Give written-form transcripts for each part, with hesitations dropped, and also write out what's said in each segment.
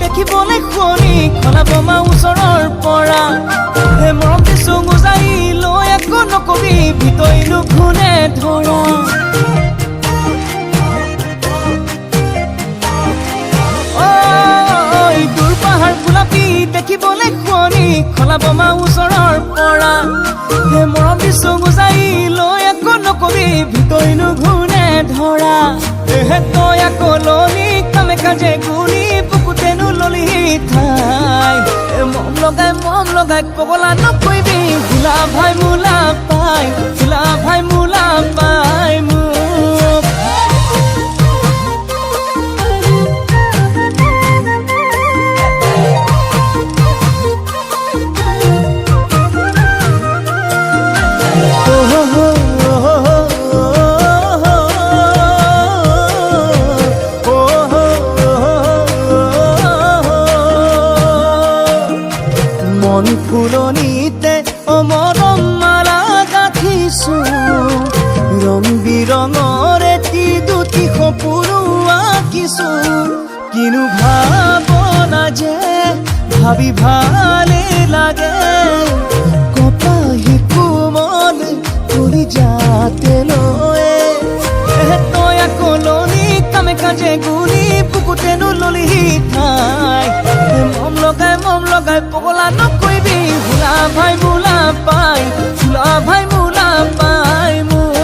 দেখিবলৈ শুৱনি খলাব মা ওচৰৰ পৰা হে মৰম দিছো গুজাৰি লৈ একো নকবি ভিতৰি নুঘুনে ধৰা দূৰ পাহাৰ গোলাপী দেখিবলৈ শুৱনি খলাব মা ওচৰৰ পৰা হে মৰম দিছো গুজাৰি লৈ একো নকবি ভিতৰি নুঘুনে ধৰা হে তই আকৌ ললি কামে কাজে গুলি বুকুতেনো ললি ঠাই মম লগাই পগলা নকৰিবি ভোলা ভাই মোলা পাই ভোলা ভাই মোলা পাই মোক মন ফুলনিতে অমৰম মালা গাঁঠিছো ৰং বিৰঙৰ এটি দুটি সপোনো আঁকিছো কিনো ভাৱনা যে ভাবি ভালে লাগে কপাহি কোমল তুলি যাতে লয়ে তই আকৌ ললি কামে কাজে গুলি বুকুতেনো ললি ঠাই মম লগাই পগলা নকৰিবি ভোলা ভাই মোলা পাই ভোলা ভাই মোলা পাই মোক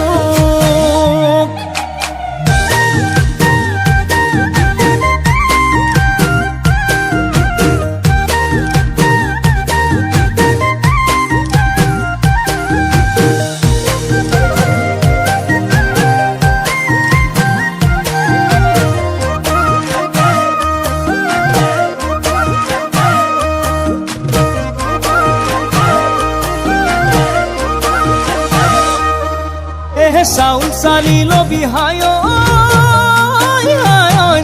চাউল চালি লবি হায়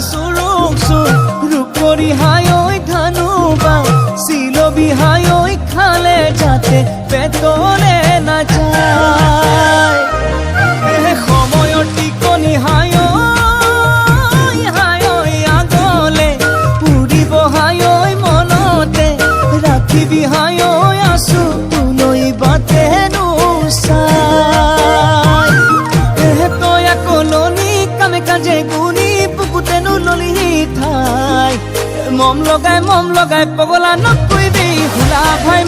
চুৰুক চুৰ ৰূপৰি হায় ধানু বা চিলবি হায় খালে যাতে পেটলে নাযায় সময়ৰ টিকনি হায় আগলে পুৰিব হায় মনতে ৰাখিবি হায় আছো তুলৈ বাটেনো চাই কাজে গুনি বুকুতেনো ললি ঠাই মম লগাই পগলা নকৰিবি ভোলা ভাই